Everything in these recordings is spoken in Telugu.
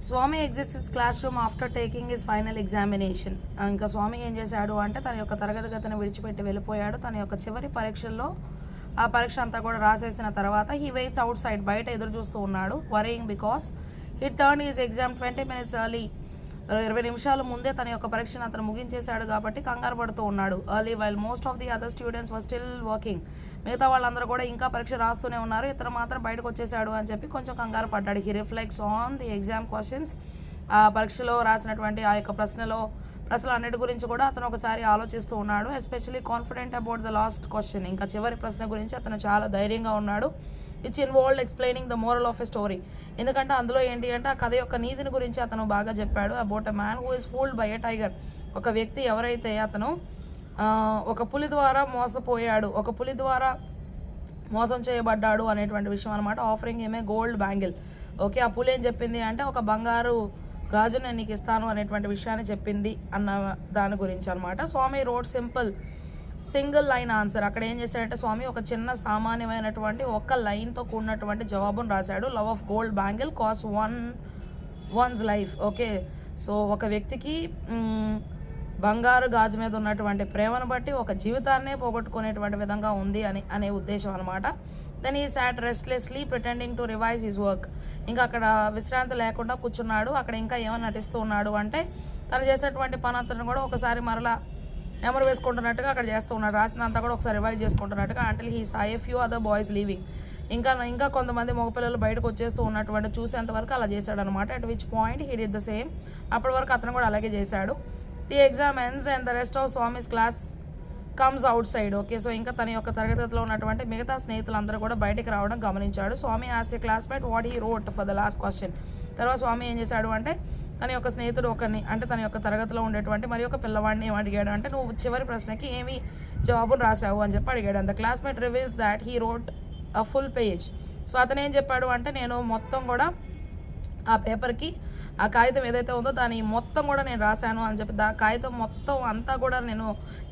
స్వామి exits his classroom after taking his final examination. ఇంకా స్వామి ఏం చేశాడు అంటే తన యొక్క తరగతి గదిని విడిచిపెట్టి వెళ్ళిపోయాడు. తన యొక్క చివరి పరీక్షల్లో ఆ పరీక్ష అంతా కూడా రాసేసిన తర్వాత హీ వెయిట్స్ అవుట్ సైడ్, బయట ఎదురు చూస్తూ ఉన్నాడు. Worrying because he turn his exam 20 minutes early. 20 నిమిషాల ముందే తన యొక్క పరీక్షను అతను ముగించేశాడు కాబట్టి కంగారు పడుతూ ఉన్నాడు. Early while most of the other students were still working. మిగతా వాళ్ళందరూ కూడా ఇంకా పరీక్ష రాస్తూనే ఉన్నారు, ఇతను మాత్రం బయటకు వచ్చేసాడు అని చెప్పి కొంచెం కంగారు పడ్డాడు. He reflects on the exam questions. ఆ పరీక్షలో రాసినటువంటి ఆ యొక్క ప్రశ్నలు అన్నిటి గురించి కూడా అతను ఒకసారి ఆలోచిస్తూ ఉన్నాడు. Especially confident about the last question. ఇంకా చివరి ప్రశ్న గురించి అతను చాలా ధైర్యంగా ఉన్నాడు. It's involved explaining the moral of a story. ఎందుకంటే అందులో ఏంటి అంటే ఆ కథ యొక్క నీతిని గురించి అతను బాగా చెప్పాడు. About a man who is fooled by a tiger. ఒక వ్యక్తి ఎవరైతే అతను ఒక పులి ద్వారా మోసపోయాడు, ఒక పులి ద్వారా మోసం చేయబడ్డాడు అనేటువంటి విషయం అనమాట. ఆఫరింగ్ ఏమే గోల్డ్ బ్యాంగిల్. ఓకే, ఆ పులి ఏం చెప్పింది అంటే ఒక బంగారు గాజు నేను నీకు ఇస్తాను అనేటువంటి విషయాన్ని చెప్పింది అన్న దాని గురించి అనమాట. స్వామి రోడ్ సింగిల్ లైన్ ఆన్సర్. అక్కడ ఏం చేశాడంటే స్వామి ఒక చిన్న సామాన్యమైనటువంటి ఒక్క లైన్తో కూడినటువంటి జవాబును రాశాడు. Love of gold bangle cost one's life. Okay, so ఒక వ్యక్తికి బంగారు గాజు మీద ఉన్నటువంటి ప్రేమను బట్టి ఒక జీవితాన్నే పోగొట్టుకునేటువంటి విధంగా ఉంది అనే ఉద్దేశం అనమాట. Then he sat restlessly pretending to revise his work. ఇంకా అక్కడ విశ్రాంతి లేకుండా కూర్చున్నాడు. అక్కడ ఇంకా ఏమని నటిస్తూ ఉన్నాడు అంటే తను చేసేటువంటి పని అంతా కూడా ఒకసారి మరలా నెమరు వేసుకుంటున్నట్టుగా అక్కడ చేస్తూ ఉన్నాడు. రాసినంతా కూడా ఒకసారి రివైజ్ చేసుకుంటున్నట్టుగా. Until he saw a few other boys leaving. ఇంకా కొంతమంది మగపిల్లలు బయటకు వచ్చేస్తూ ఉన్నటువంటి చూసేంత వరకు అలా చేశాడు అనమాట. At which point he did the same. అప్పటి వరకు అతను కూడా అలాగే చేశాడు. The exam ends and the rest of Swami's class comes out side. Okay, so ఇంకా తన యొక్క తరగతిలో ఉన్నటువంటి మిగతా స్నేహితులందరూ కూడా బయటికి రావడం గమనించాడు. స్వామి ఆస్ a classmate what he wrote for the last question. తర్వాత స్వామి ఏం చేశాడు అంటే తన యొక్క స్నేహితుడు ఒకరిని, అంటే తన యొక్క తరగతిలో ఉండేటువంటి మరి ఒక పిల్లవాడిని ఏం అడిగాడు అంటే నువ్వు చివరి ప్రశ్నకి ఏమి జవాబును రాసావు అని చెప్పి అడిగాడు. And the classmate reveals that he wrote a full page. So అతను ఏం చెప్పాడు అంటే నేను మొత్తం కూడా ఆ పేపర్కి ఆ కాగితం ఏదైతే ఉందో దాని మొత్తం కూడా నేను రాశాను అని చెప్పి కాగితం మొత్తం అంతా కూడా నేను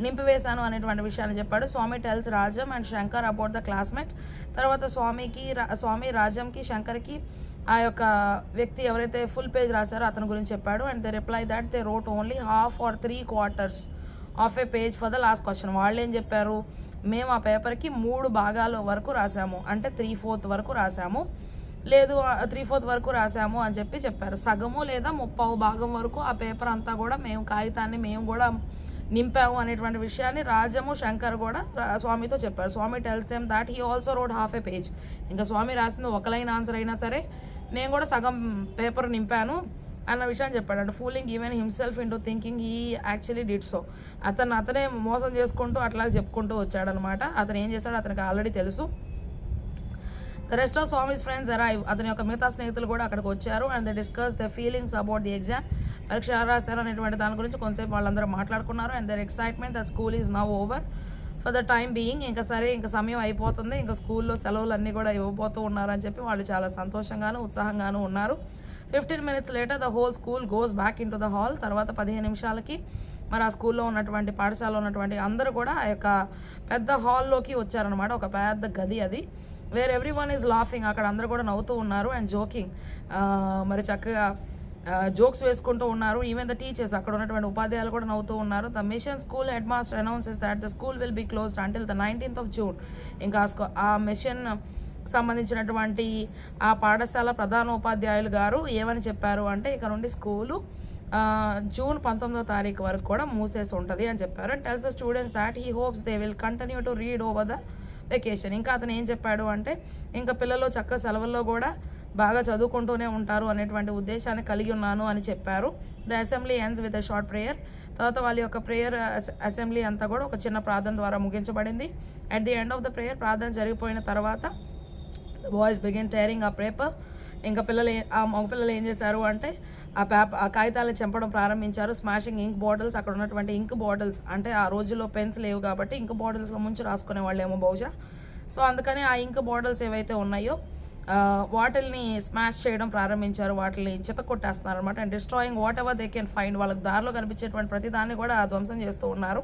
నింపివేశాను అనేటువంటి విషయాన్ని చెప్పాడు. Swami tells Rajam and Shankar about the classmate. తర్వాత స్వామి రాజంకి శంకర్కి ఆ యొక్క వ్యక్తి ఎవరైతే ఫుల్ పేజ్ రాశారో అతని గురించి చెప్పాడు. And they reply that they wrote only half or 3/4 of A page for the last question. వాళ్ళు ఏం చెప్పారు, మేము ఆ పేపర్కి 3 భాగాల వరకు రాసాము, అంటే 3/4 వరకు రాసాము, లేదు 3/4 వరకు రాసాము అని చెప్పారు. సగము లేదా 30 భాగం వరకు ఆ పేపర్ అంతా కూడా కాగితాన్ని మేము కూడా నింపాము అనేటువంటి విషయాన్ని రాజము శంకర్ కూడా స్వామితో చెప్పారు. Swami tells them that he also wrote half a page. ఇంకా స్వామి రాసింది ఒక లైన్ ఆన్సర్ అయినా సరే నేను కూడా సగం పేపర్ నింపాను అన్న విషయాన్ని చెప్పాడు. అంటే fooling even himself into thinking he actually did so. అతనే మోసం చేసుకుంటూ అట్లా చెప్పుకుంటూ వచ్చాడనమాట. అతను ఏం చేశాడు అతనికి ఆల్రెడీ తెలుసు. The rest of Swami's friends arrive. అతని యొక్క మిగతా స్నేహితులు కూడా అక్కడికి వచ్చారు. And they discuss the feelings about the exam. పరీక్ష రాశారు అనేటువంటి దాని గురించి కొంతసేపు వాళ్ళందరూ మాట్లాడుకున్నారు. And their excitement that school is now over for the time being. ఇంకా సమయం అయిపోతుంది, ఇంకా స్కూల్లో సెలవులు అన్నీ కూడా ఇవ్వబోతూ ఉన్నారు అని చెప్పి వాళ్ళు చాలా సంతోషంగాను ఉత్సాహంగాను ఉన్నారు. 15 minutes later the whole school goes back in to the hall. తర్వాత 15 నిమిషాలకి మరి ఆ స్కూల్లో ఉన్నటువంటి పాఠశాలలో ఉన్నటువంటి అందరూ కూడా ఆ యొక్క పెద్ద హాల్లోకి వచ్చారనమాట. ఒక పెద్ద గది అది. Where every one is laughing. అక్కడ అందరూ కూడా నవ్వుతూ ఉన్నారు. అండ్ జోకింగ్, మరి చక్కగా జోక్స్ వేసుకుంటూ ఉన్నారు. ఈవెన్ ద టీచర్స్, అక్కడ ఉన్నటువంటి ఉపాధ్యాయులు కూడా నవ్వుతూ ఉన్నారు. The mission school headmaster announces that the school will be closed until the 19th of June. ఇంకా ఆ మిషన్ సంబంధించినటువంటి ఆ పాఠశాల ప్రధాన ఉపాధ్యాయులు గారు ఏమని చెప్పారు అంటే ఇక నుండి స్కూలు జూన్ 19వ తారీఖు వరకు కూడా మూసేసి ఉంటుంది అని చెప్పారు. And tells the students that he hopes they will continue to read over the vacation. ఇంకా అతను ఏం చెప్పాడు అంటే ఇంకా పిల్లలు చక్కగా సెలవుల్లో కూడా బాగా చదువుకుంటూనే ఉంటారు అనేటువంటి ఉద్దేశాన్ని కలిగి ఉన్నాను అని చెప్పారు. The assembly ends with a short prayer. తర్వాత వాళ్ళ యొక్క ప్రేయర్ అసెంబ్లీ అంతా కూడా ఒక చిన్న ప్రార్థన ద్వారా ముగించబడింది. At the end of the prayer, ప్రార్థన జరిగిపోయిన తర్వాత ద బాయ్స్ బిగిన్ టేరింగ్ ఆ పేపర్. ఇంకా మగపిల్లలు ఏం చేశారు అంటే ఆ కాగితాలను చెంపడం ప్రారంభించారు. Smashing ink bottles. అక్కడ ఉన్నటువంటి ఇంక్ బాటిల్స్, అంటే ఆ రోజుల్లో పెన్స్ లేవు కాబట్టి ఇంక్ బాటిల్స్లో ముంచి రాసుకునే వాళ్ళేమో బహుశా. సో అందుకని ఆ ఇంక్ బాటిల్స్ ఏవైతే ఉన్నాయో వాటిల్ని స్మాష్ చేయడం ప్రారంభించారు, వాటిని చితకొట్టేస్తున్నారు అనమాట. And destroying whatever they can find. వాళ్ళకి దారిలో కనిపించేటువంటి ప్రతి దాన్ని కూడా ధ్వంసం చేస్తూ ఉన్నారు.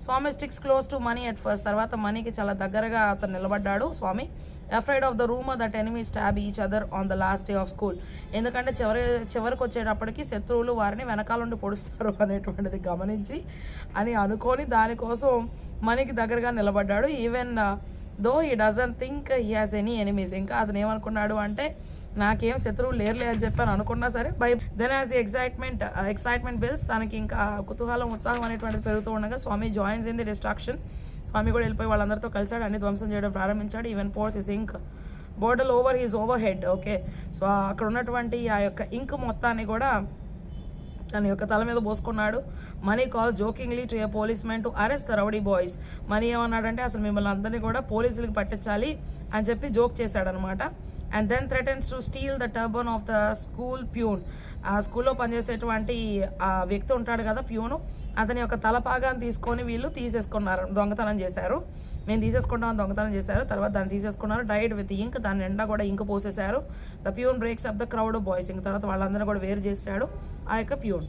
Swami sticks close to Mani at first. తర్వాత మనీకి చాలా దగ్గరగా అతను నిలబడ్డాడు Swami. Afraid of the rumour that enemy stab each other on the last day of school. ఎందుకంటే చివరికి వచ్చేటప్పటికి శత్రువులు వారిని వెనకాల నుండి పొడుస్తారు అనేటువంటిది గమనించి అని అనుకొని దానికోసం మనీకి దగ్గరగా నిలబడ్డాడు. Even though he doesn't think he has any enemies. ఇంకా అతను ఏమనుకున్నాడు అంటే నాకేం శత్రువులు లేరులే అని చెప్పి అనుకున్నా సరే then as the excitement builds, తనకి ఇంకా కుతూహలం ఉత్సాహం అనేటువంటిది పెరుగుతూ ఉండగా Swami joins in the distraction. Swami కూడా వెళ్ళిపోయి వాళ్ళందరితో కలిసాడు, అన్ని ధ్వంసం చేయడం ప్రారంభించాడు. Even pours his ink bottle over his over head. Okay, so అక్కడ ఉన్నటువంటి ఆ యొక్క ఇంక్ మొత్తాన్ని కూడా తన యొక్క తల మీద పోసుకున్నాడు. Mani calls jokingly to a policeman to arrest the rowdy boys. Mani ఏమన్నాడంటే అసలు మిమ్మల్ని అందరినీ కూడా పోలీసులకు పట్టించాలి అని చెప్పి జోక్ చేశాడనమాట. And then threatens to steal the turban of the school peon. ఆ స్కూల్లో పనిచేసేటువంటి ఆ వ్యక్తి ఉంటాడు కదా ప్యూను, అతని యొక్క తలపాగాన్ని తీసుకొని వీళ్ళు తీసేసుకున్నారు, దొంగతనం చేశారు. మేము తీసేసుకుంటామని దొంగతనం చేశారు. తర్వాత దాన్ని తీసేసుకున్నారు. డైడ్ విత్ ఇంక్, దాని నిండా కూడా ఇంక్ పోసేశారు. The peon breaks up the crowd boys. ఇంక తర్వాత వాళ్ళందరూ కూడా వేరు చేశాడు ఆ యొక్క ప్యూన్.